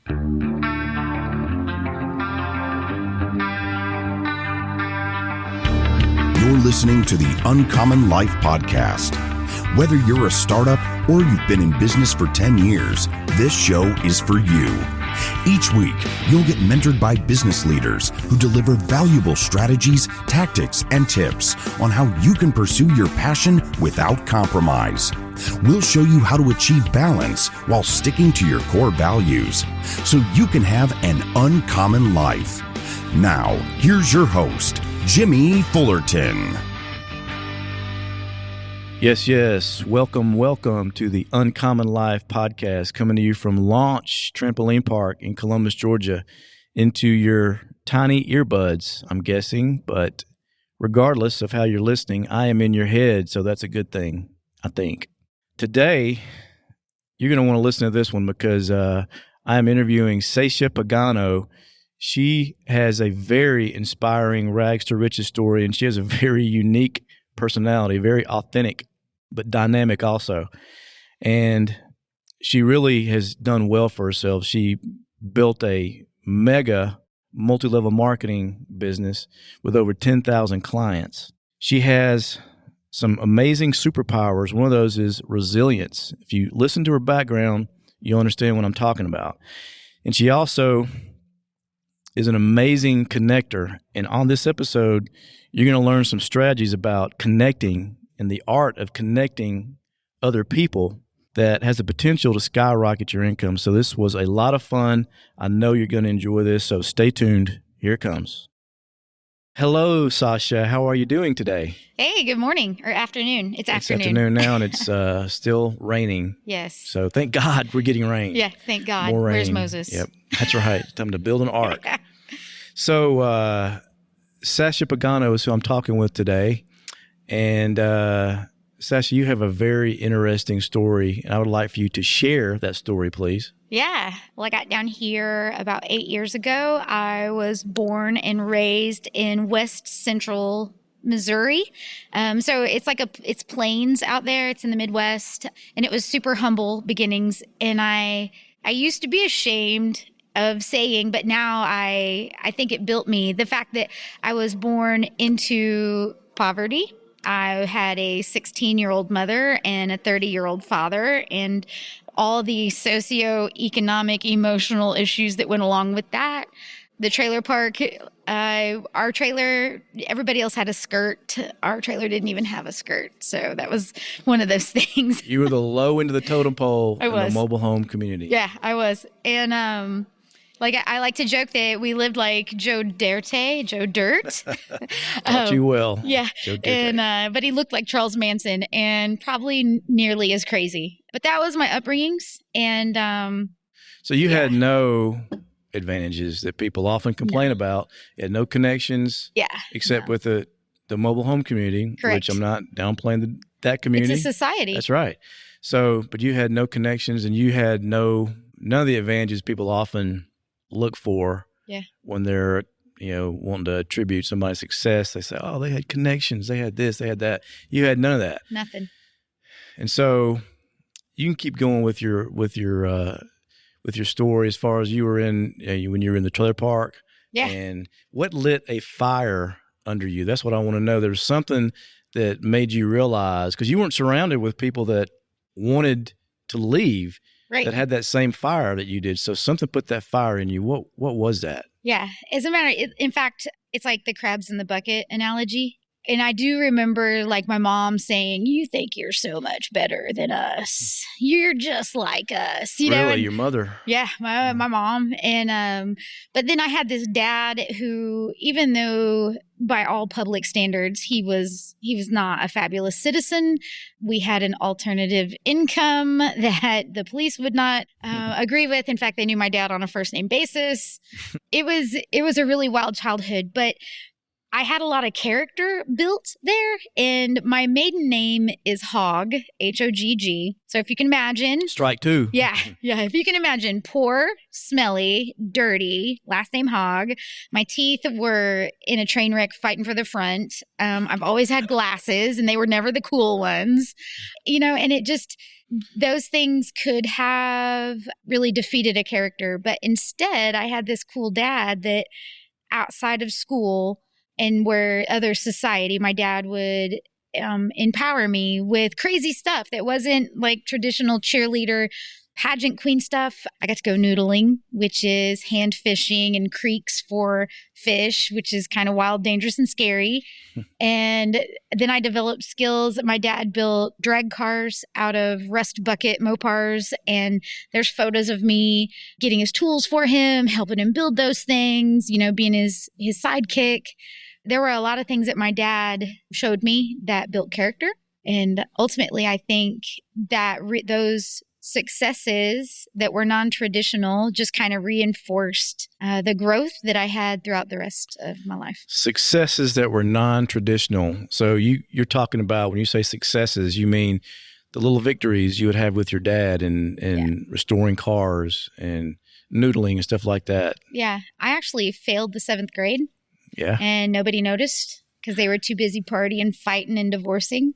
You're listening to the Uncommon Life Podcast. Whether you're a startup or you've been in business for 10 years, this show is for you. Each week, you'll get mentored by business leaders who deliver valuable strategies, tactics, and tips on how you can pursue your passion without compromise. We'll show you how to achieve balance while sticking to your core values so you can have an uncommon life. Now, here's your host, Jimmy Fullerton. Yes. Welcome to the Uncommon Life Podcast, coming to you from Launch Trampoline Park in Columbus, Georgia, into your tiny earbuds, I'm guessing. But regardless of how you're listening, I am in your head, so that's a good thing, I think. Today, you're going to want to listen to this one because I am interviewing Sasha Pagano. She has a very inspiring rags to riches story, and she has a very unique personality, very authentic, but dynamic also. And she really has done well for herself. She built a mega multi-level marketing business with over 10,000 clients. She has some amazing superpowers. One of those is resilience. If you listen to her background, you'll understand what I'm talking about. And she also is an amazing connector. And on this episode, you're going to learn some strategies about connecting and the art of connecting other people that has the potential to skyrocket your income. So this was a lot of fun. I know you're going to enjoy this, so stay tuned. Here it comes. Hello, Sasha. How are you doing today? Hey, good morning or afternoon. It's afternoon now, and it's still raining. Yes. So thank God we're getting rain. Yeah, thank God. More rain. Where's Moses? Yep, that's right. Time to build an ark. So Sasha Pagano is who I'm talking with today. And Sasha, you have a very interesting story, and I would like for you to share that story, please. Yeah. Well, I got down here about 8 years ago. I was born and raised in West Central Missouri. So it's plains out there. It's in the Midwest, and it was super humble beginnings. And I used to be ashamed of saying, but now I think it built me. The fact that I was born into poverty. I had a 16-year-old mother and a 30-year-old father, and all the socioeconomic, emotional issues that went along with that. The trailer park, our trailer, everybody else had a skirt. Our trailer didn't even have a skirt. So that was one of those things. You were the low end of the totem pole in the mobile home community. Yeah, I was. And I like to joke that we lived like Joe Dirt. Thought you will. Yeah. Joe Dirt. And but he looked like Charles Manson and probably nearly as crazy. But that was my upbringings. And so you had no advantages that people often complain about. You had no connections. Yeah. Except with the mobile home community, correct. Which I'm not downplaying that community. It's a society. That's right. So, but you had no connections, and you had none of the advantages people often look for when they're wanting to attribute somebody's success. They say, oh, they had connections, they had this, they had that. You had none of that. Nothing. And so you can keep going with your story as far as you were in when you were in the trailer park. Yeah. And what lit a fire under you? That's what I want to know. There was something that made you realize, because you weren't surrounded with people that wanted to leave. Right. That had that same fire that you did. So something put that fire in you. What was that? Yeah. As a matter, in fact, it's like the crabs in the bucket analogy. And I do remember like my mom saying, you think you're so much better than us. You're just like us. You know? Really? Your mother? Yeah, my mom. And but then I had this dad who, even though by all public standards, he was not a fabulous citizen. We had an alternative income that the police would not agree with. In fact, they knew my dad on a first name basis. It was a really wild childhood, but I had a lot of character built there, and my maiden name is Hogg, Hogg. So if you can imagine. Strike two. Yeah. If you can imagine, poor, smelly, dirty, last name Hogg. My teeth were in a train wreck fighting for the front. I've always had glasses, and they were never the cool ones. And it just, those things could have really defeated a character. But instead, I had this cool dad that outside of school and where other society, my dad would empower me with crazy stuff that wasn't like traditional cheerleader pageant queen stuff. I got to go noodling, which is hand fishing in creeks for fish, which is kind of wild, dangerous, and scary. And then I developed skills. My dad built drag cars out of rust bucket Mopars, and there's photos of me getting his tools for him, helping him build those things, being his sidekick. There were a lot of things that my dad showed me that built character. And ultimately, I think that those successes that were non-traditional just kind of reinforced the growth that I had throughout the rest of my life. Successes that were non-traditional. So you're talking about, when you say successes, you mean the little victories you would have with your dad and restoring cars and noodling and stuff like that. Yeah. I actually failed the 7th grade. Yeah. And nobody noticed because they were too busy partying, fighting, and divorcing.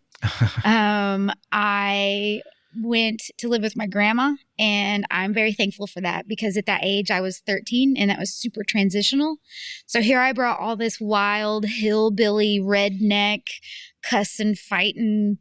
I went to live with my grandma, and I'm very thankful for that because at that age I was 13 and that was super transitional. So here I brought all this wild hillbilly redneck cussing, fighting,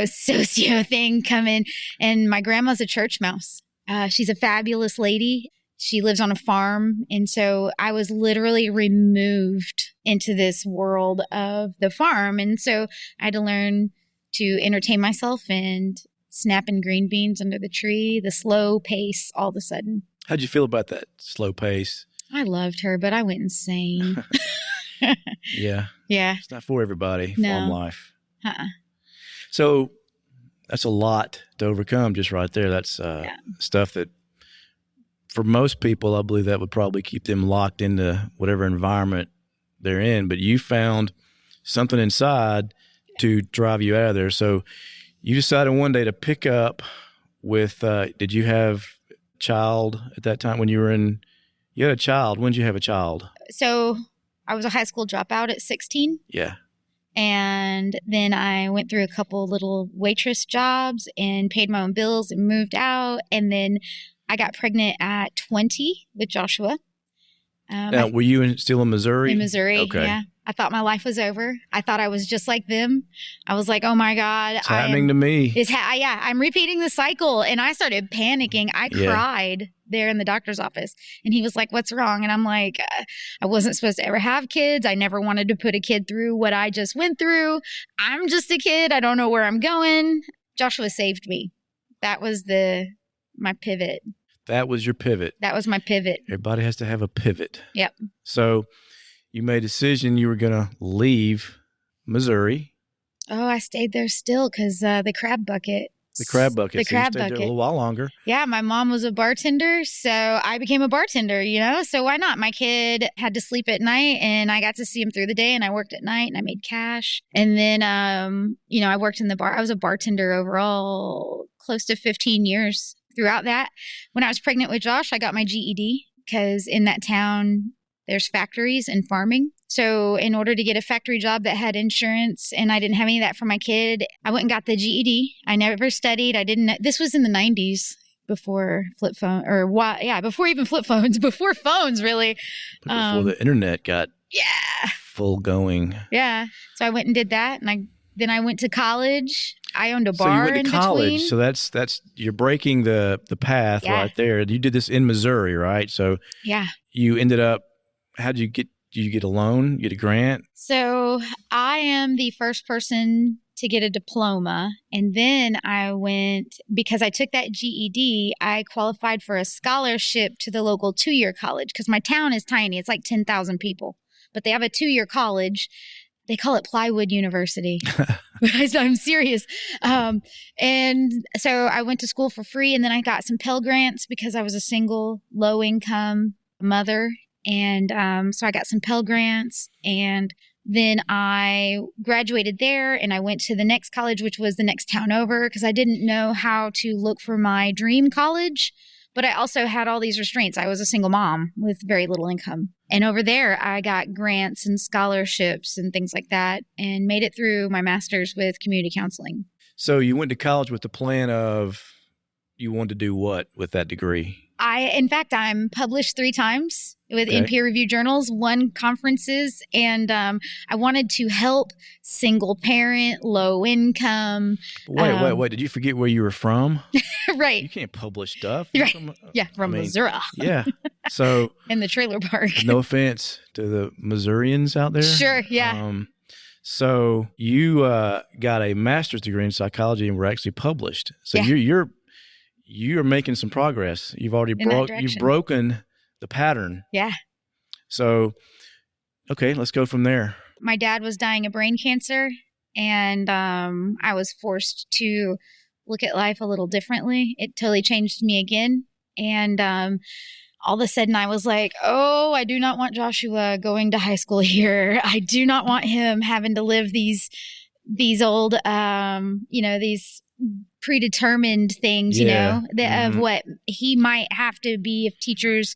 socio thing coming, and my grandma's a church mouse. She's a fabulous lady. She lives on a farm. And so I was literally removed into this world of the farm. And so I had to learn to entertain myself and snapping green beans under the tree, the slow pace all of a sudden. How'd you feel about that slow pace? I loved her, but I went insane. Yeah. Yeah. It's not for everybody, farm life. So that's a lot to overcome just right there. That's stuff that for most people, I believe that would probably keep them locked into whatever environment they're in. But you found something inside to drive you out of there. So you decided one day to pick up with, did you have a child at that time when you had a child? When did you have a child? So I was a high school dropout at 16. Yeah. And then I went through a couple little waitress jobs and paid my own bills and moved out. And then I got pregnant at 20 with Joshua. Now, were you still in Missouri? In Missouri, okay. Yeah. I thought my life was over. I thought I was just like them. I was like, oh my God. It's happening to me. I'm repeating the cycle. And I started panicking. I cried there in the doctor's office. And he was like, what's wrong? And I'm like, I wasn't supposed to ever have kids. I never wanted to put a kid through what I just went through. I'm just a kid. I don't know where I'm going. Joshua saved me. That was my pivot. That was your pivot. That was my pivot. Everybody has to have a pivot. Yep. So you made a decision you were going to leave Missouri. Oh, I stayed there still because the crab bucket. The crab bucket. The so crab you stayed bucket. there a little while longer. Yeah, my mom was a bartender, so I became a bartender, So why not? My kid had to sleep at night, and I got to see him through the day, and I worked at night, and I made cash. And then, I worked in the bar. I was a bartender overall close to 15 years. Throughout that, when I was pregnant with Josh, I got my GED because in that town, there's factories and farming. So in order to get a factory job that had insurance, and I didn't have any of that for my kid, I went and got the GED. I never studied. This was in the 90s before flip phone before even flip phones, before phones really. Before the internet got full going. Yeah. So I went and did that, and then I went to college. I owned a bar so you went to in college. between. So that's you're breaking the path right there. You did this in Missouri, right? So you ended up. How did you get a loan? You get a grant? So I am the first person to get a diploma, and then I went because I took that GED. I qualified for a scholarship to the local 2-year college because my town is tiny. It's like 10,000 people, but they have a 2-year college. They call it Plywood University. I'm serious. And so I went to school for free, and then I got some Pell Grants because I was a single, low-income mother And so I got some Pell Grants, and then I graduated there and I went to the next college, which was the next town over, because I didn't know how to look for my dream college. But I also had all these restraints. I was a single mom with very little income. And over there, I got grants and scholarships and things like that, and made it through my master's with community counseling. So you went to college with the plan of you wanted to do what with that degree? In fact, I'm published 3 times in peer-reviewed journals, won conferences, and I wanted to help single parent, low income. Wait. Did you forget where you were from? Right. You can't publish stuff. Right. From Missouri. Yeah. So in the trailer park. No offense to the Missourians out there. Sure. Yeah. So you got a master's degree in psychology and were actually published. So you're making some progress. You've already you've broken the pattern. Yeah. So, okay, let's go from there. My dad was dying of brain cancer, and I was forced to look at life a little differently. It totally changed me again. And all of a sudden I was like, oh, I do not want Joshua going to high school here. I do not want him having to live these old, these predetermined things, of what he might have to be if teachers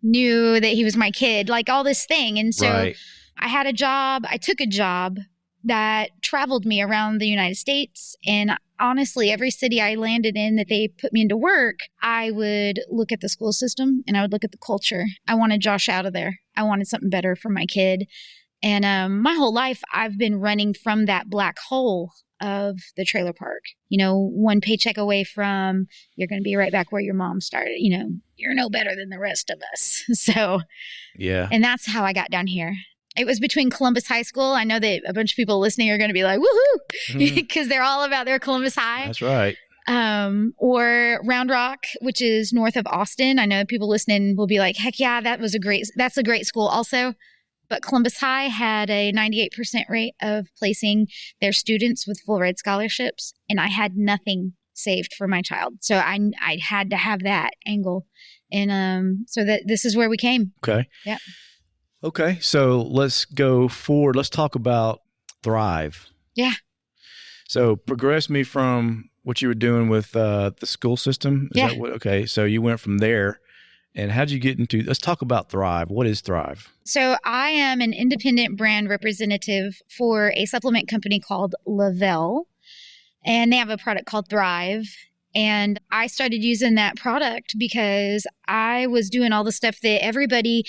knew that he was my kid, like all this thing. And so I took a job that traveled me around the United States. And honestly, every city I landed in that they put me into work, I would look at the school system and I would look at the culture. I wanted Josh out of there. I wanted something better for my kid. And my whole life, I've been running from that black hole of the trailer park, one paycheck away from, you're going to be right back where your mom started, you're no better than the rest of us. So, yeah. And that's how I got down here. It was between Columbus High School. I know that a bunch of people listening are going to be like, woohoo, because they're all about their Columbus High. That's right. Or Round Rock, which is north of Austin. I know people listening will be like, heck yeah, that's a great school also. But Columbus High had a 98% rate of placing their students with full ride scholarships, and I had nothing saved for my child. So I had to have that angle. And so that this is where we came. Okay. Yeah. Okay. So let's go forward. Let's talk about Thrive. Yeah. So progress me from what you were doing with the school system. Okay. So you went from there. And how'd you get into, let's talk about Thrive. What is Thrive? So I am an independent brand representative for a supplement company called Lavelle, and they have a product called Thrive. And I started using that product because I was doing all the stuff that everybody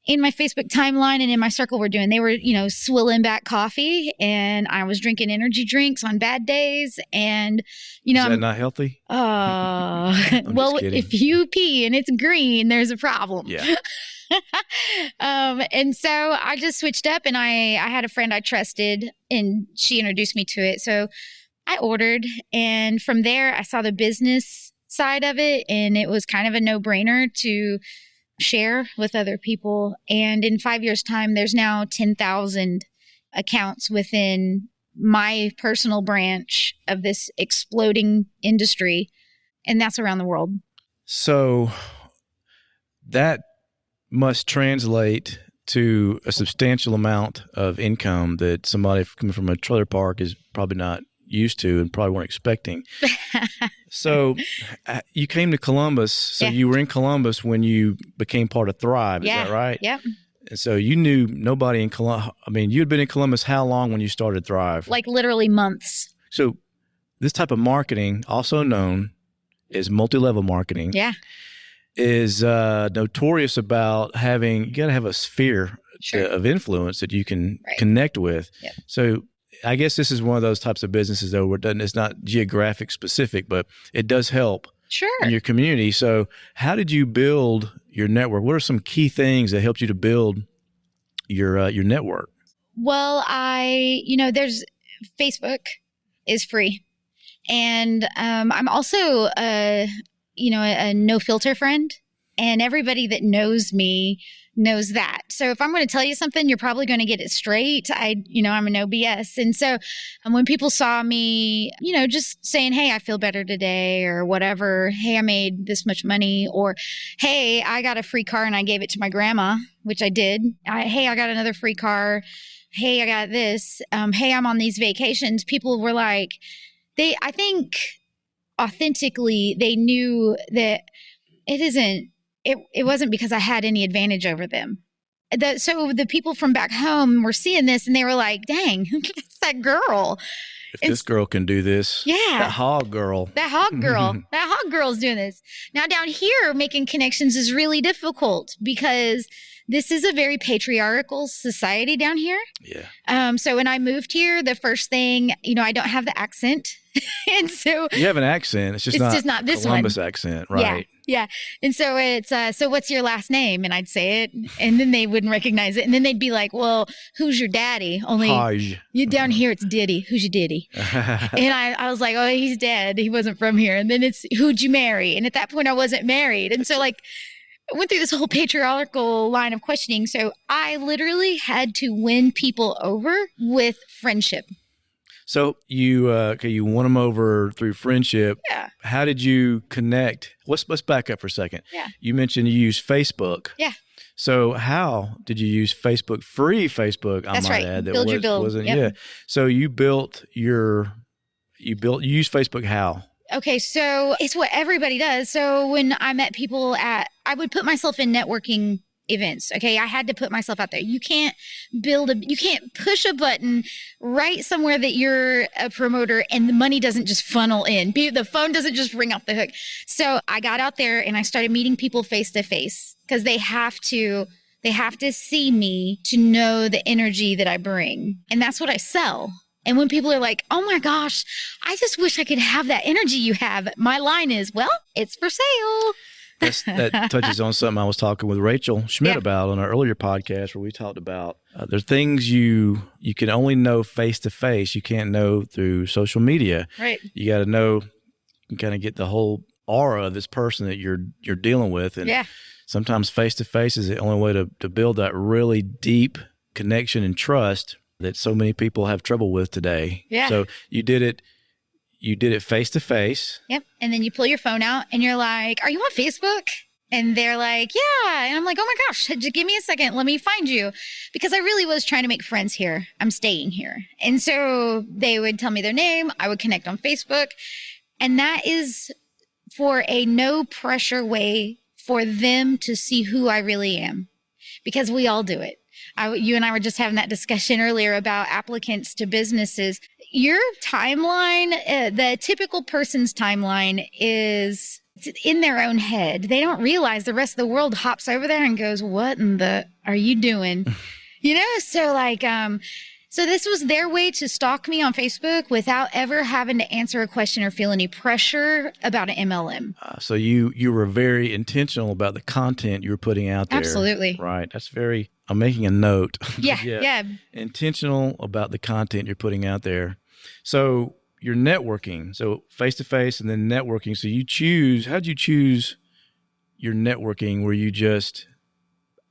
in my Facebook timeline and in my circle were doing. They were, swilling back coffee, and I was drinking energy drinks on bad days. And, is that not healthy? Well, if you pee and it's green, there's a problem. Yeah. And so I just switched up, and I had a friend I trusted, and she introduced me to it. So I ordered, and from there I saw the business side of it, and it was kind of a no-brainer to share with other people. And in 5 years' time, there's now 10,000 accounts within my personal branch of this exploding industry, and that's around the world. So that must translate to a substantial amount of income that somebody coming from a trailer park is probably not used to and probably weren't expecting. So you came to Columbus. So you were in Columbus when you became part of Thrive. Is that right? Yep. And so you knew nobody in Columbus. I mean, you had been in Columbus how long when you started Thrive? Like literally months. So this type of marketing, also known as multi-level marketing, is notorious about you got to have a sphere of influence that you can connect with. Yep. So I guess this is one of those types of businesses, though, where it's not geographic specific, but it does help in your community. So how did you build your network? What are some key things that helped you to build your network? Well, there's Facebook is free. And I'm also a no filter friend. And everybody that knows me knows that. So if I'm going to tell you something, you're probably going to get it straight. I'm a no BS. And so when people saw me, just saying, hey, I feel better today or whatever, hey, I made this much money, or hey, I got a free car and I gave it to my grandma, which I did. Hey, I got another free car. Hey, I got this. Hey, I'm on these vacations. People were like, I think authentically, they knew that it wasn't because I had any advantage over them. So the people from back home were seeing this and they were like, dang, it's that girl. If this girl can do this, that hog girl. That hog girl's doing this. Now down here, making connections is really difficult because this is a very patriarchal society down here. Yeah. So when I moved here, the first thing, I don't have the accent. And so you have an accent. It's just not this Columbus one. accent, right? Yeah. And so it's, so what's your last name? And I'd say it, and then they wouldn't recognize it. And then they'd be like, well, who's your daddy? Only you down here, it's Diddy. Who's your Diddy? And I was like, oh, he's dead. He wasn't from here. And then it's, who'd you marry? And at that point I wasn't married. And so I went through this whole patriarchal line of questioning. So I literally had to win people over with friendship. So you won them over through friendship. Yeah. How did you connect? Let's back up for a second. Yeah. You mentioned you used Facebook. Yeah. So how did you use Facebook? Free Facebook, I That's might right. add. That Build your build. Wasn't, Yep. Yeah. So you used Facebook how? Okay, so it's what everybody does. So when I met people I would put myself in networking events. Okay, I had to put myself out there. You can't push a button right somewhere that you're a promoter and the money doesn't just funnel in. The phone doesn't just ring off the hook. So I got out there and I started meeting people face to face because they have to see me to know the energy that I bring. And that's what I sell. And when people are like, oh my gosh, I just wish I could have that energy you have. My line is, well, it's for sale. That touches on something I was talking with Rachel Schmidt about on our earlier podcast where we talked about there's things you can only know face to face. You can't know through social media. Right. You got to know, you kind of get the whole aura of this person that you're dealing with. And sometimes face to face is the only way to build that really deep connection and trust that so many people have trouble with today. Yeah. So you did it face to face. Yep. And then you pull your phone out and you're like, are you on Facebook? And they're like, yeah. And I'm like, oh my gosh, just give me a second. Let me find you. Because I really was trying to make friends here. I'm staying here. And so they would tell me their name. I would connect on Facebook. And that is for a no pressure way for them to see who I really am. Because we all do it. You and I were just having that discussion earlier about applicants to businesses. Your timeline, the typical person's timeline is in their own head. They don't realize the rest of the world hops over there and goes, what in the are you doing? So this was their way to stalk me on Facebook without ever having to answer a question or feel any pressure about an MLM. So you were very intentional about the content you were putting out there. Absolutely. Right. I'm making a note. Yeah. Intentional about the content you're putting out there. So you're networking. So face-to-face and then networking. So how'd you choose your networking? Were you just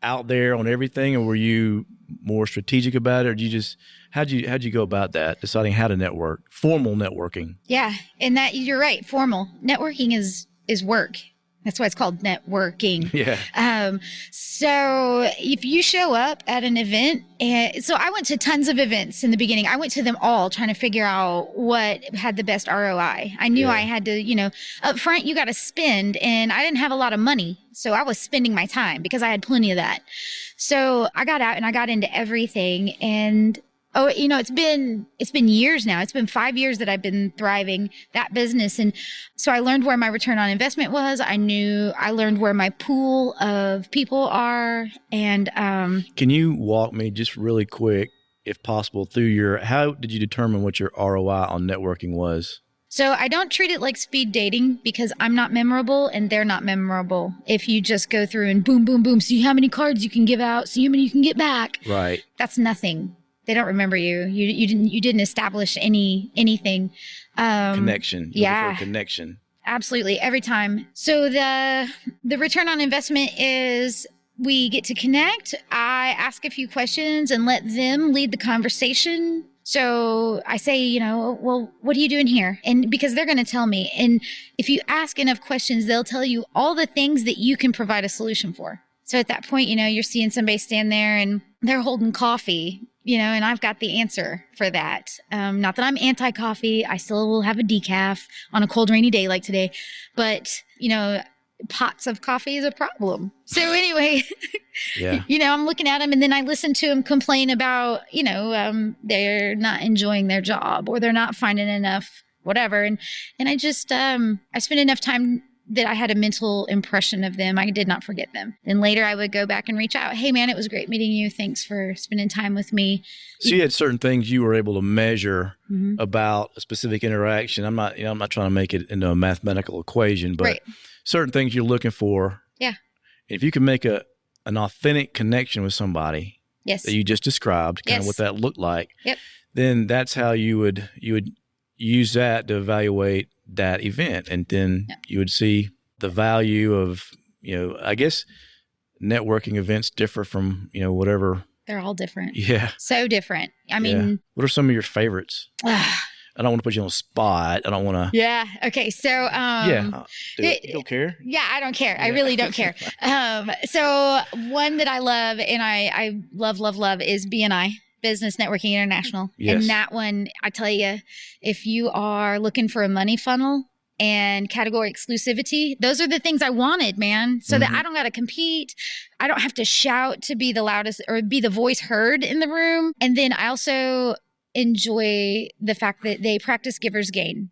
out there on everything, or were you more strategic about it? Or how'd you go about that, deciding how to network, formal networking? Yeah. And that you're right. Formal networking is work. That's why it's called networking. Yeah. So if you show up at an event, so I went to tons of events in the beginning. I went to them all trying to figure out what had the best ROI. I knew I had to, up front, you got to spend, and I didn't have a lot of money. So I was spending my time because I had plenty of that. So I got out and I got into everything, and it's been years now. It's been 5 years that I've been thriving that business. And so I learned where my return on investment was. I learned where my pool of people are. And, can you walk me just really quick, if possible, through how did you determine what your ROI on networking was? So I don't treat it like speed dating because I'm not memorable and they're not memorable. If you just go through and boom, boom, boom, see how many cards you can give out, see how many you can get back. Right. That's nothing. They don't remember you. You didn't establish anything. Connection. Yeah. Connection. Absolutely. Every time. So the return on investment is we get to connect. I ask a few questions and let them lead the conversation. So I say, well, what are you doing here? And because they're going to tell me. And if you ask enough questions, they'll tell you all the things that you can provide a solution for. So at that point, you're seeing somebody stand there and they're holding coffee, and I've got the answer for that. Not that I'm anti-coffee. I still will have a decaf on a cold, rainy day like today. But, pots of coffee is a problem. So anyway, Yeah. I'm looking at them and then I listen to them complain about, they're not enjoying their job or they're not finding enough, whatever. And I just, I spent enough time that I had a mental impression of them. I did not forget them. Then later I would go back and reach out. Hey man, it was great meeting you. Thanks for spending time with me. So you had certain things you were able to measure about a specific interaction. I'm not trying to make it into a mathematical equation, but Right. certain things you're looking for. Yeah. If you can make an authentic connection with somebody Yes. that you just described, kind of Yes. what that looked like, Yep. then that's how you would use that to evaluate that event. And then you would see the value of, I guess networking events differ from, whatever. They're all different. Yeah. So different. I Yeah. mean, What are some of your favorites? I don't want to put you on the spot. I don't want to. yeah. Okay. So, You don't care? yeah, I don't care. I really don't care. So one that I love and I love is BNI, Business Networking International. Yes. And that one, I tell you, if you are looking for a money funnel and category exclusivity, those are the things I wanted, man. So that I don't got to compete. I don't have to shout to be the loudest or be the voice heard in the room. And then I also enjoy the fact that they practice giver's gain.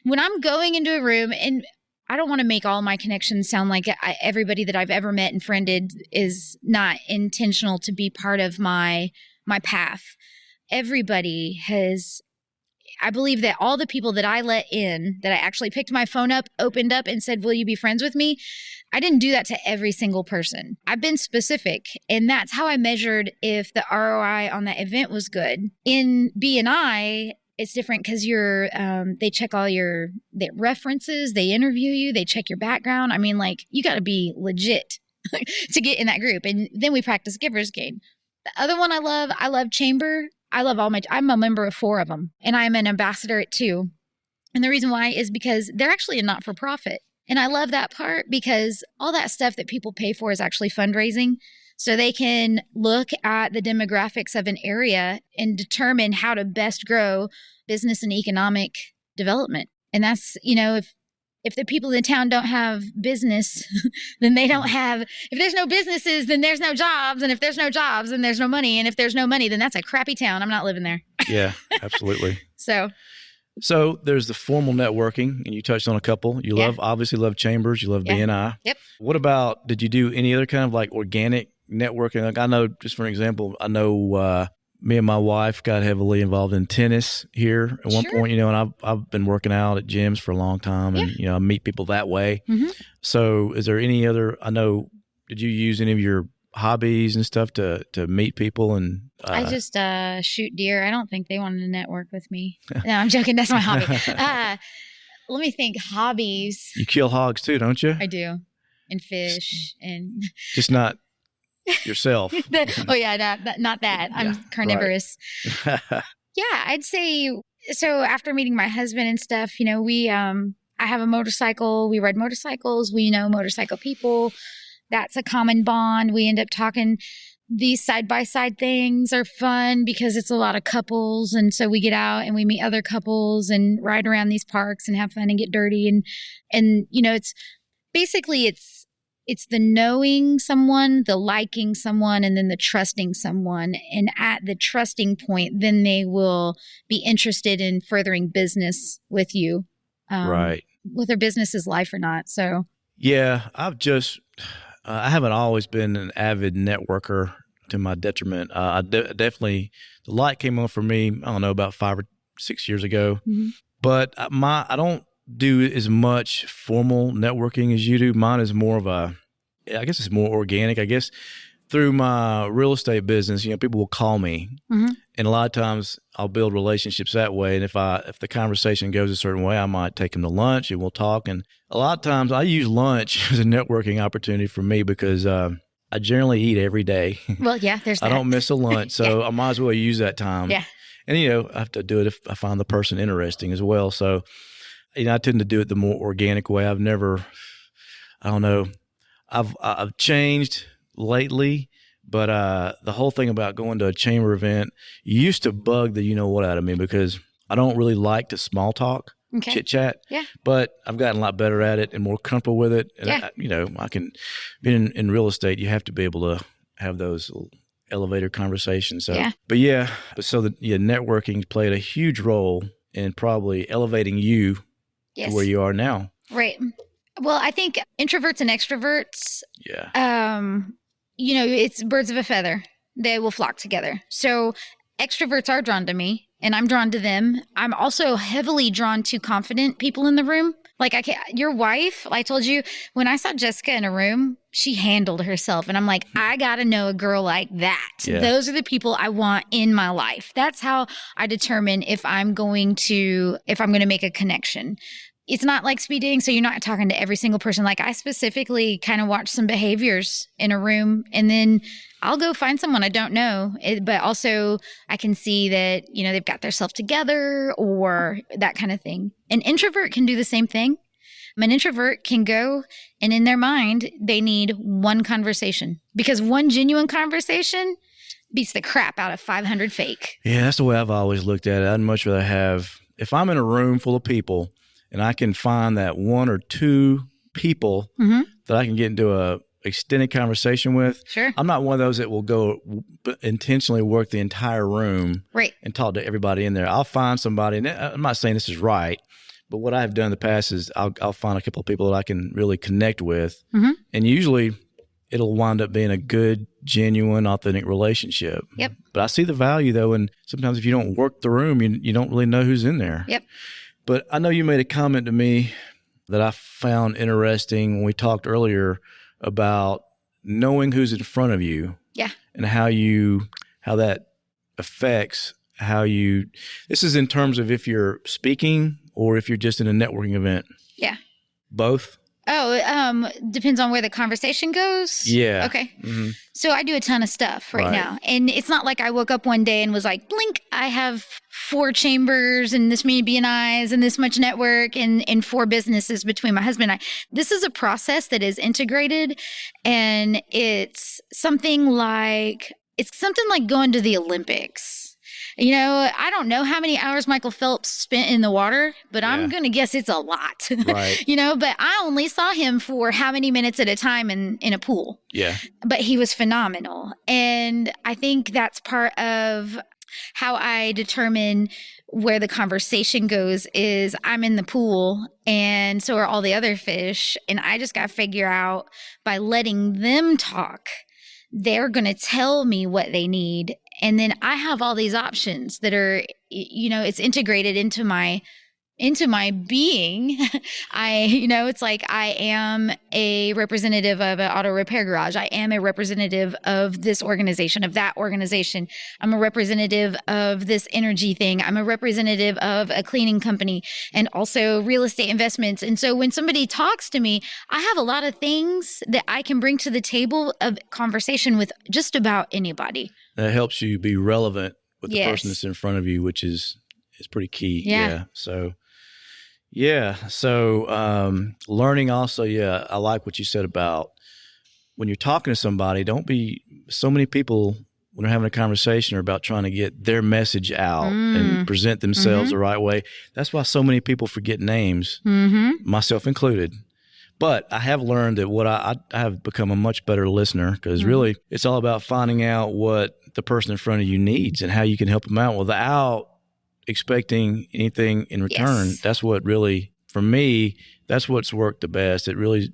When I'm going into a room, and I don't want to make all my connections sound like everybody that I've ever met and friended is not intentional to be part of my path. Everybody has, I believe that all the people that I let in, that I actually picked my phone up, opened up and said, will you be friends with me? I didn't do that to every single person. I've been specific. And that's how I measured if the ROI on that event was good. In BNI, it's different because they check all your references, they interview you, they check your background. I mean, you got to be legit to get in that group. And then we practice giver's gain. The other one I love Chamber. I'm a member of 4 of them, and I'm an ambassador at 2. And the reason why is because they're actually a not-for-profit. And I love that part because all that stuff that people pay for is actually fundraising. So they can look at the demographics of an area and determine how to best grow business and economic development. And that's, if the people in the town don't have business, then they don't have, if there's no businesses, then there's no jobs. And if there's no jobs, then there's no money. And if there's no money, then that's a crappy town. I'm not living there. Yeah, absolutely. So there's the formal networking, and you touched on a couple. You obviously love Chambers. You love BNI. Yep. What about, did you do any other kind of organic networking? I know, just for an example, me and my wife got heavily involved in tennis here at one point, and I've been working out at gyms for a long time, and, I meet people that way. Mm-hmm. So is there any other, did you use any of your hobbies and stuff to meet people? And I just shoot deer. I don't think they wanted to network with me. No, I'm joking. That's my hobby. Let me think. Hobbies. You kill hogs too, don't you? I do. And fish and just not yourself. Not that. I'm carnivorous. Right. Yeah, I'd say so. After meeting my husband and stuff, we I have a motorcycle. We ride motorcycles. We know motorcycle people. That's a common bond. We end up talking. These side-by-side things are fun because it's a lot of couples. And so we get out and we meet other couples and ride around these parks and have fun and get dirty. And it's basically it's the knowing someone, the liking someone, and then the trusting someone. And at the trusting point, then they will be interested in furthering business with you. Right. Whether business is life or not. So. Yeah, I haven't always been an avid networker to my detriment. I definitely, the light came on for me, I don't know, about 5 or 6 years ago. Mm-hmm. But I don't do as much formal networking as you do. Mine is more of I guess it's more organic. I guess through my real estate business, people will call me, mm-hmm. and a lot of times I'll build relationships that way. And if the conversation goes a certain way, I might take them to lunch and we'll talk. And a lot of times I use lunch as a networking opportunity for me because I I generally eat every day. Well, yeah, there's that. I don't miss a lunch, so I might as well use that time. Yeah. And, I have to do it if I find the person interesting as well. So, I tend to do it the more organic way. I've never, I don't know, I've changed lately, but the whole thing about going to a chamber event used to bug the what out of me because I don't really like to small talk, chit chat. Yeah. But I've gotten a lot better at it and more comfortable with it. And I can be in real estate. You have to be able to have those elevator conversations. So, networking played a huge role in probably elevating you to where you are now. Right. Well, I think introverts and extroverts. Yeah. It's birds of a feather. They will flock together. So extroverts are drawn to me and I'm drawn to them. I'm also heavily drawn to confident people in the room. Like your wife, I told you, when I saw Jessica in a room, she handled herself. And I'm like, I got to know a girl like that. Yeah. Those are the people I want in my life. That's how I determine if I'm going to make a connection. It's not like speed dating, so you're not talking to every single person. Like I specifically kind of watch some behaviors in a room and then I'll go find someone I don't know. But also I can see that, they've got their self together or that kind of thing. An introvert can do the same thing. An introvert can go and in their mind, they need one conversation because one genuine conversation beats the crap out of 500 fake. Yeah, that's the way I've always looked at it. I'd much rather have, if I'm in a room full of people, and I can find that one or two people that I can get into a extended conversation with. Sure. I'm not one of those that will go intentionally work the entire room and talk to everybody in there. I'll find somebody, and I'm not saying this is right, but what I've done in the past is I'll find a couple of people that I can really connect with. And usually it'll wind up being a good, genuine, authentic relationship. Yep. But I see the value, though, and sometimes if you don't work the room, you don't really know who's in there. Yep. But I know you made a comment to me that I found interesting when we talked earlier about knowing who's in front of you. Yeah. And how that affects how you, this is in terms of if you're speaking or if you're just in a networking event. Yeah. Both? Oh, depends on where the conversation goes. Yeah. Okay. So I do a ton of stuff right now. And it's not like I woke up one day and was like, blink, I have 4 chambers and this many BNIs and this much network and 4 businesses between my husband and I. This is a process that is integrated and it's something like going to the Olympics. I don't know how many hours Michael Phelps spent in the water, but I'm going to guess it's a lot. Right. But I only saw him for how many minutes at a time in a pool. Yeah. But he was phenomenal. And I think that's part of how I determine where the conversation goes is I'm in the pool and so are all the other fish. And I just got to figure out by letting them talk, they're going to tell me what they need. And then I have all these options that are, it's integrated into my being. It's like I am a representative of an auto repair garage. I am a representative of this organization, of that organization. I'm a representative of this energy thing. I'm a representative of a cleaning company and also real estate investments. And so when somebody talks to me, I have a lot of things that I can bring to the table of conversation with just about anybody. That helps you be relevant with the person that's in front of you, which is pretty key. Yeah. So learning also, I like what you said about when you're talking to somebody, don't be so many people when they're having a conversation are about trying to get their message out and present themselves the right way. That's why so many people forget names, myself included. But I have learned that I have become a much better listener because really it's all about finding out what the person in front of you needs and how you can help them out without expecting anything in return. Yes. That's what really, for me, that's what's worked the best. It really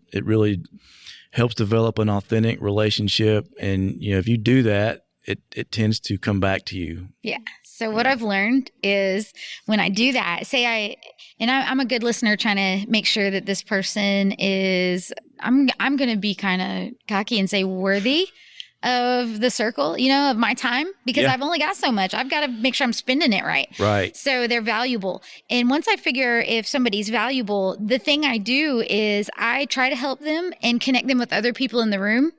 helps develop an authentic relationship. And, if you do that, it tends to come back to you. Yeah. So what I've learned is when I do that, I'm a good listener trying to make sure that this person is, I'm going to be kind of cocky and say worthy of the circle, of my time, because I've only got so much. I've got to make sure I'm spending it right. Right. So they're valuable. And once I figure if somebody's valuable, the thing I do is I try to help them and connect them with other people in the room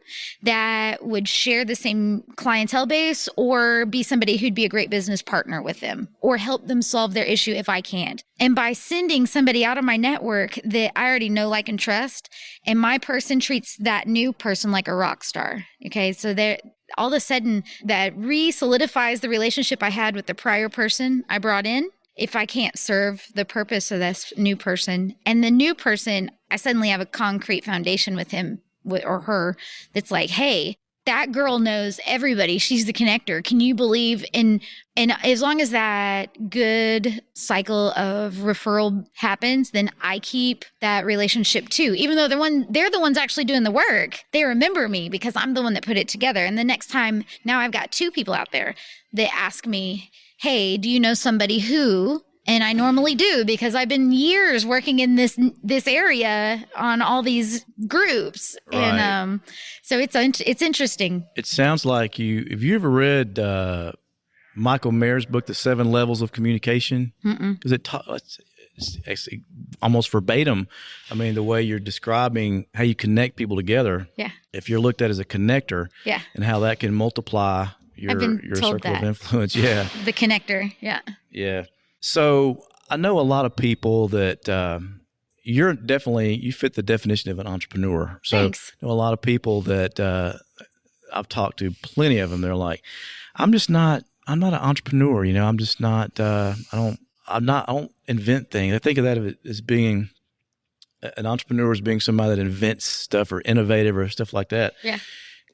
that would share the same clientele base or be somebody who'd be a great business partner with them or help them solve their issue if I can't. And by sending somebody out of my network that I already know, like, and trust, and my person treats that new person like a rock star. Okay. So all of a sudden that re-solidifies the relationship I had with the prior person I brought in. If I can't serve the purpose of this new person, and the new person, I suddenly have a concrete foundation with him or her that's like, hey, that girl knows everybody. She's the connector. Can you believe in? And as long as that good cycle of referral happens, then I keep that relationship too. Even though they're the ones actually doing the work, they remember me because I'm the one that put it together. And the next time, now I've got 2 people out there that ask me, hey, do you know somebody who? And I normally do because I've been years working in this area on all these groups. Right. And so it's interesting. It sounds like have you ever read Michael Mayer's book, The 7 Levels of Communication? Because it's actually almost verbatim. I mean, the way you're describing how you connect people together. Yeah. If you're looked at as a connector. Yeah. And how that can multiply your circle of influence. Yeah. The connector. Yeah. Yeah. So I know a lot of people that you fit the definition of an entrepreneur. So Thanks. I know a lot of people that I've talked to, plenty of them. They're like, I'm not an entrepreneur. I'm just not, I don't invent things. I think of that as being an entrepreneur as being somebody that invents stuff or innovative or stuff like that. Yeah.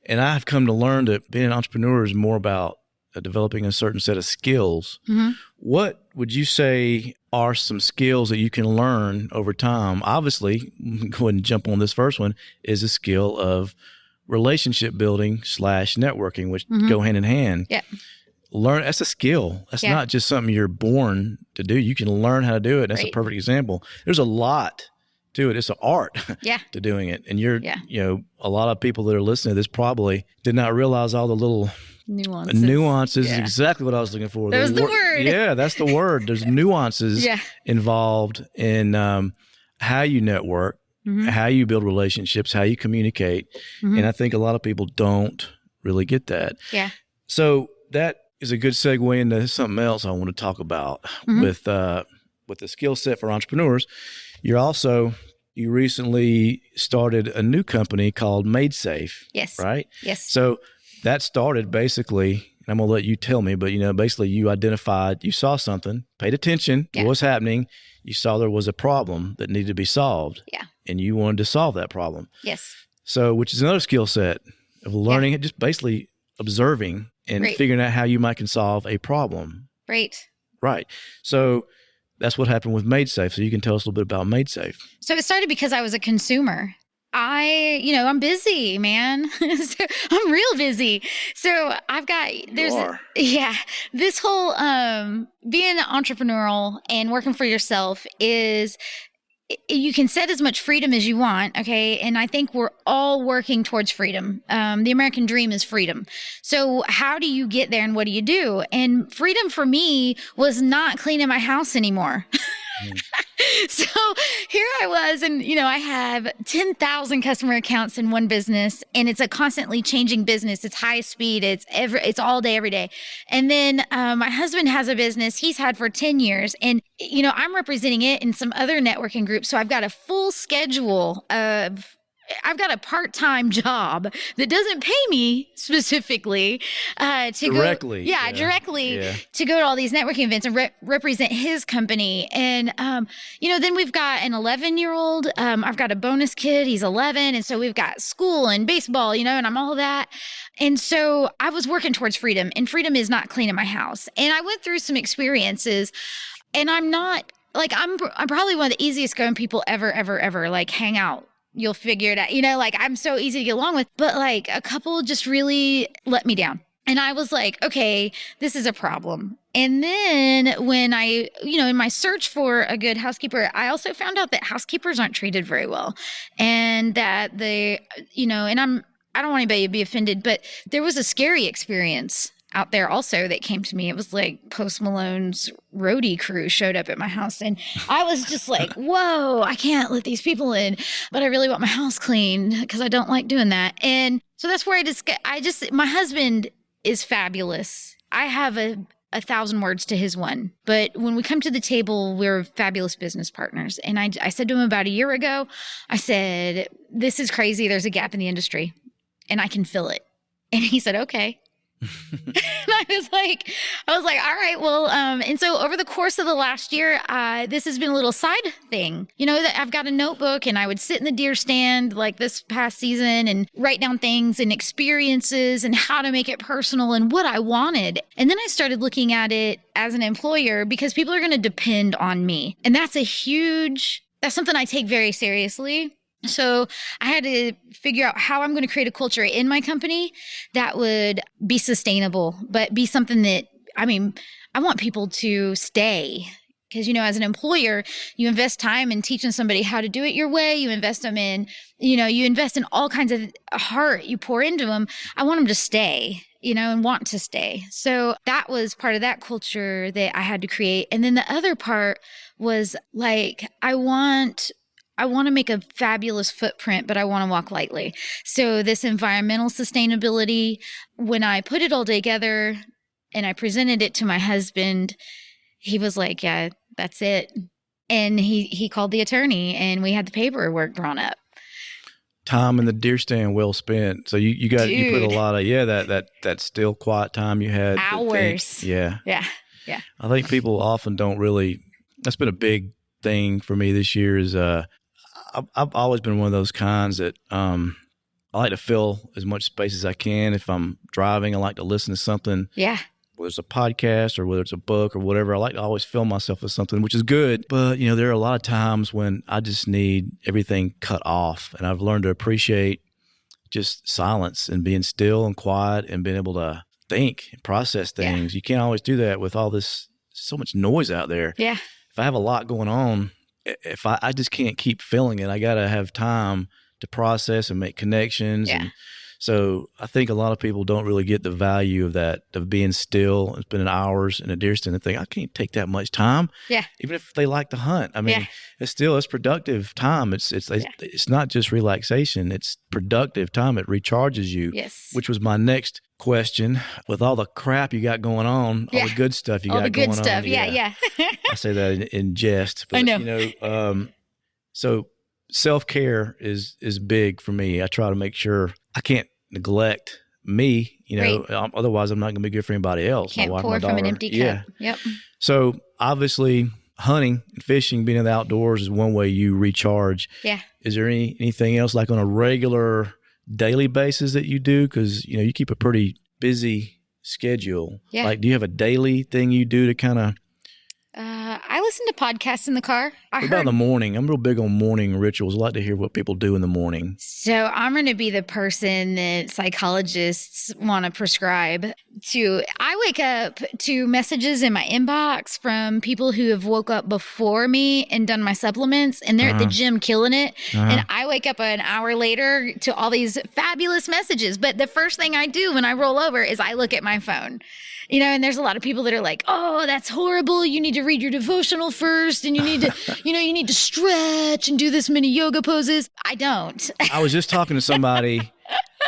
And I've come to learn that being an entrepreneur is more about developing a certain set of skills. Mm-hmm. What would you say are some skills that you can learn over time? Obviously, go ahead and jump on this first one, is a skill of relationship building / networking, which go hand in hand. Yeah. That's a skill. That's not just something you're born to do. You can learn how to do it. That's a perfect example. There's a lot to it. It's an art to doing it. And a lot of people that are listening to this probably did not realize all the little nuances is exactly what I was looking for. There's the word. Yeah, that's the word. There's nuances involved in how you network, how you build relationships, how you communicate. And I think a lot of people don't really get that. Yeah. So that is a good segue into something else I want to talk about with the skill set for entrepreneurs. You recently started a new company called Made Safe. Yes. Right? Yes. So that started basically, and I'm going to let you tell me, but basically you identified, you saw something, paid attention to what was happening. You saw there was a problem that needed to be solved. Yeah. And you wanted to solve that problem. Yes. So, which is another skill set of learning it, just basically observing and figuring out how you might can solve a problem. Right. Right. So that's what happened with Made Safe. So you can tell us a little bit about Made Safe. So it started because I was a consumer. I'm busy, man. So I'm real busy. So this whole being entrepreneurial and working for yourself is, you can set as much freedom as you want, okay? And I think we're all working towards freedom. The American dream is freedom. So how do you get there and what do you do? And freedom for me was not cleaning my house anymore. So here I was, and I have 10,000 customer accounts in one business, and it's a constantly changing business. It's high speed. It's all day, every day. And then my husband has a business he's had for 10 years, and I'm representing it in some other networking groups. So I've got a full schedule I've got a part-time job that doesn't pay me specifically to directly to go to all these networking events and represent his company. And, then we've got an 11-year-old. I've got a bonus kid. He's 11. And so we've got school and baseball, and I'm all that. And so I was working towards freedom, and freedom is not cleaning my house. And I went through some experiences, and I'm probably one of the easiest going people ever, hang out. You'll figure it out. I'm so easy to get along with, but a couple just really let me down. And I was like, okay, this is a problem. And then when I, in my search for a good housekeeper, I also found out that housekeepers aren't treated very well, and that they, and I don't want anybody to be offended, but there was a scary experience out there also that came to me. It was like Post Malone's roadie crew showed up at my house, and I was just like, whoa, I can't let these people in, but I really want my house clean because I don't like doing that. And so that's where my husband is fabulous. I have a 1,000 words to his one. But when we come to the table, we're fabulous business partners. And I said to him about a year ago, I said, this is crazy. There's a gap in the industry and I can fill it. And he said, okay. And I was like, all right, well, and so over the course of the last year, this has been a little side thing, that I've got a notebook and I would sit in the deer stand like this past season and write down things and experiences and how to make it personal and what I wanted. And then I started looking at it as an employer because people are going to depend on me. And that's something I take very seriously. So I had to figure out how I'm going to create a culture in my company that would be sustainable, but be something that, I want people to stay. Because, as an employer, you invest time in teaching somebody how to do it your way. You invest them in, you invest in all kinds of heart you pour into them. I want them to stay, and want to stay. So that was part of that culture that I had to create. And then the other part was like, I want to make a fabulous footprint, but I want to walk lightly. So this environmental sustainability, when I put it all together and I presented it to my husband, he was like, yeah, that's it. And he called the attorney and we had the paperwork drawn up. Time in the deer stand well spent. So you put a lot of, that still quiet time you had. Hours. Yeah. I think people often don't really, that's been a big thing for me this year is, I've always been one of those kinds that I like to fill as much space as I can. If I'm driving, I like to listen to something. Yeah. Whether it's a podcast or whether it's a book or whatever, I like to always fill myself with something, which is good. But, there are a lot of times when I just need everything cut off. And I've learned to appreciate just silence and being still and quiet and being able to think and process things. Yeah. You can't always do that with all this, so much noise out there. Yeah. If I have a lot going on, if I just can't keep filling it, I got to have time to process and make connections. Yeah. And so I think a lot of people don't really get the value of that, of being still and spending hours in a deer stand and think, I can't take that much time. Yeah. Even if they like to hunt. It's productive time. It's not just relaxation. It's productive time. It recharges you. Yes. Which was my next question. With all the crap you got going on, all the good stuff you got going on. All the good stuff. Yeah. I say that in jest. But, I know. So self-care is big for me. I try to make sure I can't neglect me, Right. Otherwise I'm not going to be good for anybody else. Can't my wife, pour my from daughter. an empty cup. Yeah. Yep. So obviously hunting and fishing, being in the outdoors is one way you recharge. Yeah. Is there anything else like on a regular daily basis that you do? Because, you keep a pretty busy schedule. Yeah. Like, do you have a daily thing you do to kind of... I listen to podcasts in the car. What about the morning? I'm real big on morning rituals. I like to hear what people do in the morning. So I'm going to be the person that psychologists want to prescribe to. I wake up to messages in my inbox from people who have woke up before me and done my supplements, and they're at the gym killing it. And I wake up an hour later to all these fabulous messages. But the first thing I do when I roll over is I look at my phone. And there's a lot of people that are like, oh, that's horrible. You need to read your devotional first and you need to, you need to stretch and do this many yoga poses. I don't. I was just talking to somebody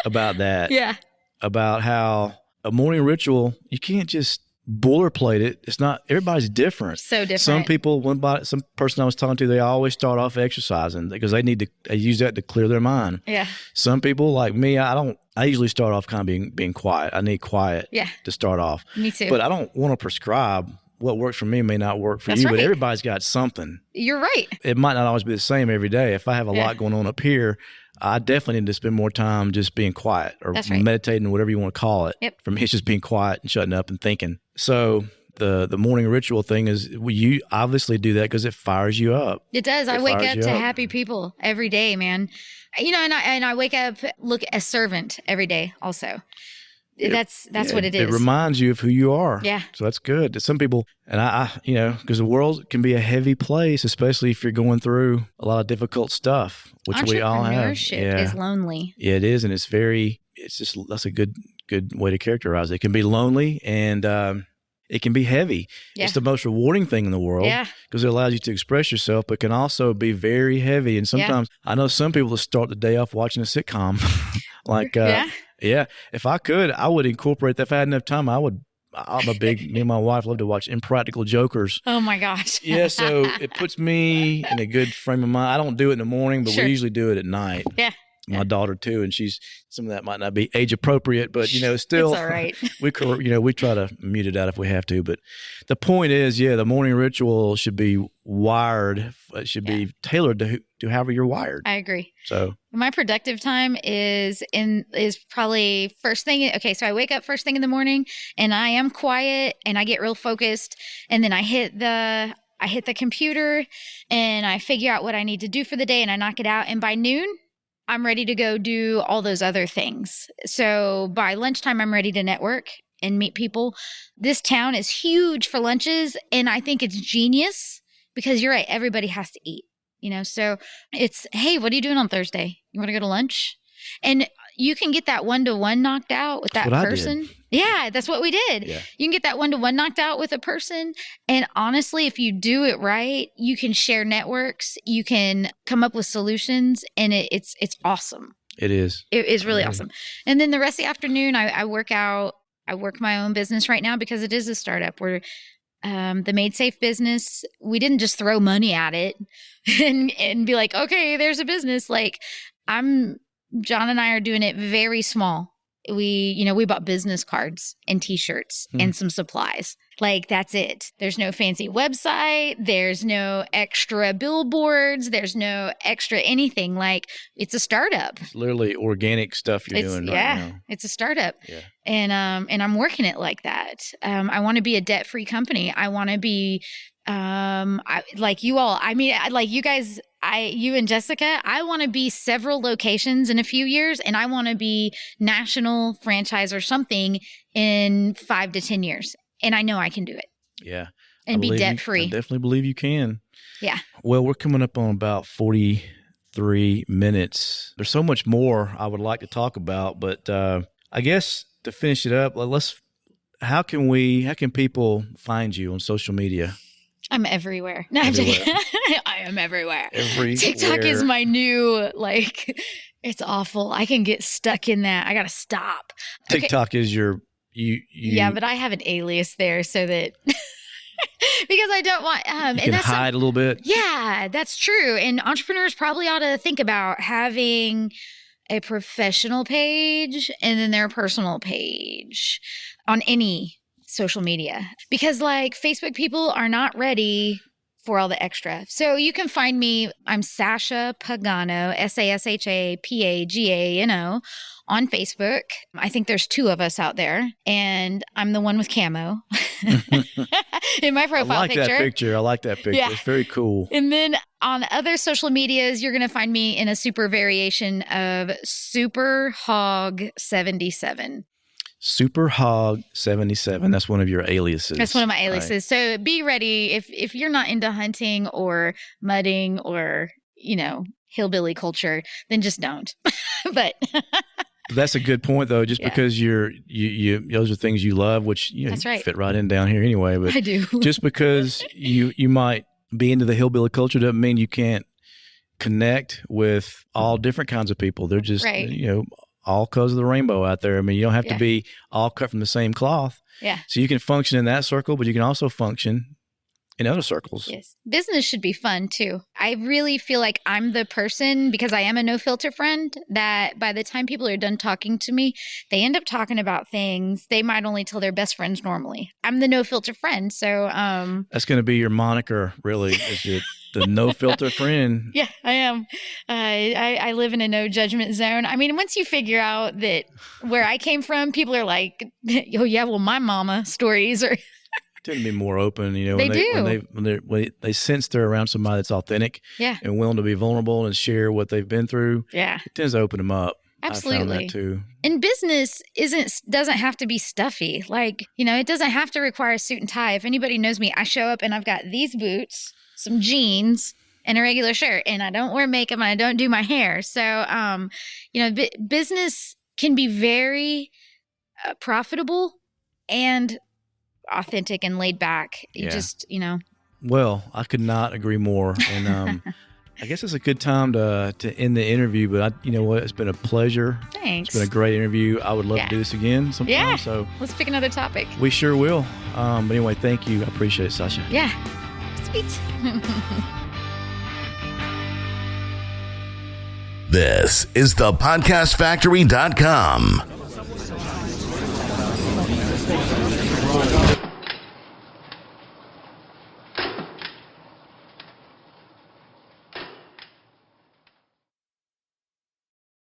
about that. Yeah. About how a morning ritual, you can't just boilerplate it. It's not, everybody's different. So different. Some people, some person I was talking to, they always start off exercising because they use that to clear their mind. Yeah. Some people like me, I usually start off kind of being quiet. I need quiet to start off. Me too. But I don't want to prescribe. What works for me may not work for you, right. But everybody's got something. You're right. It might not always be the same every day. If I have a lot going on up here, I definitely need to spend more time just being quiet or meditating, whatever you want to call it. Yep. For me, it's just being quiet and shutting up and thinking. So the morning ritual thing is you obviously do that because it fires you up. It does. I wake up to happy people every day, man. And I wake up, look a servant every day also. That's what it is. It reminds you of who you are. Yeah. So that's good. Some people, and I because the world can be a heavy place, especially if you're going through a lot of difficult stuff, which we all have. Entrepreneurship is lonely. Yeah, it is. And that's a good way to characterize it. It can be lonely and it can be heavy. Yeah. It's the most rewarding thing in the world because it allows you to express yourself, but can also be very heavy. And sometimes I know some people that start the day off watching a sitcom. If I could, I would incorporate that. If I had enough time, me and my wife love to watch Impractical Jokers. Oh my gosh. Yeah, so it puts me in a good frame of mind. I don't do it in the morning, but we usually do it at night. Yeah. My daughter too, and some of that might not be age appropriate, but still, it's all right. we try to mute it out if we have to. But the point is, the morning ritual should be wired. It should be tailored to however you're wired. I agree. So my productive time is probably first thing. Okay, so I wake up first thing in the morning, and I am quiet, and I get real focused, and then I hit the computer, and I figure out what I need to do for the day, and I knock it out, and by noon, I'm ready to go do all those other things. So by lunchtime, I'm ready to network and meet people. This town is huge for lunches, and I think it's genius because you're right. Everybody has to eat, so it's, hey, what are you doing on Thursday? You want to go to lunch? And you can get that 1-to-1 knocked out with that person. Yeah, that's what we did. Yeah. You can get that 1-to-1 knocked out with a person. And honestly, if you do it right, you can share networks, you can come up with solutions, and it's awesome. It is. It is really awesome. And then the rest of the afternoon, I work out. I work my own business right now because it is a startup. We're the Made Safe business. We didn't just throw money at it and be like, okay, there's a business. Like John and I are doing it very small. We bought business cards and t-shirts and some supplies. Like, that's it. There's no fancy website. There's no extra billboards. There's no extra anything. Like, it's a startup. It's literally organic stuff you're doing right now. It's a startup. Yeah. And I'm working it like that. I want to be a debt-free company. I want to be like you all. I mean, like you guys, you and Jessica, I want to be several locations in a few years, and I want to be national franchise or something in 5 to 10 years. And I know I can do it. Yeah. And be debt free. I definitely believe you can. Yeah. Well, we're coming up on about 43 minutes. There's so much more I would like to talk about, but I guess to finish it up, how can people find you on social media? I'm everywhere. No, I am everywhere. TikTok is my new, it's awful. I can get stuck in that. I got to stop. TikTok is your, Yeah, but I have an alias there so that, because I don't want, you can hide a little bit. Yeah, that's true. And entrepreneurs probably ought to think about having a professional page and then their personal page on any social media, because Facebook people are not ready for all the extra. So you can find me. I'm Sasha Pagano, SASHAPAGANO on Facebook. I think there's 2 of us out there, and I'm the one with camo in my profile picture. I like that picture. Yeah. It's very cool. And then on other social medias, you're going to find me in a super variation of Super Hog 77. Super Hog 77. That's one of your aliases. That's one of my aliases. Right. So be ready if you're not into hunting or mudding or, hillbilly culture, then just don't. But that's a good point, though. Just because you those are things you love, which that's right. Fit right in down here anyway. But I do. Just because you might be into the hillbilly culture doesn't mean you can't connect with all different kinds of people. They're just all colors of the rainbow out there. I mean, you don't have to be all cut from the same cloth. Yeah. So you can function in that circle, but you can also function in other circles. Yes. Business should be fun too. I really feel like I'm the person, because I am a no filter friend, that by the time people are done talking to me, they end up talking about things they might only tell their best friends normally. I'm the no filter friend. So that's going to be your moniker, really, is the no filter friend. Yeah, I am. I live in a no judgment zone. I mean, once you figure out that where I came from, people are like, oh yeah, well, my mama stories are tend to be more open, when they sense they're around somebody that's authentic, and willing to be vulnerable and share what they've been through. Yeah, it tends to open them up. Absolutely. I found that too. And business doesn't have to be stuffy. Like, it doesn't have to require a suit and tie. If anybody knows me, I show up and I've got these boots, some jeans, and a regular shirt, and I don't wear makeup and I don't do my hair. So, business can be very profitable and authentic and laid back. You just. Well, I could not agree more. And I guess it's a good time to end the interview, but you know what? It's been a pleasure. Thanks. It's been a great interview. I would love to do this again sometime. Yeah. So let's pick another topic. We sure will. But anyway, thank you. I appreciate it, Sasha. Yeah. Sweet. This is the podcastfactory.com.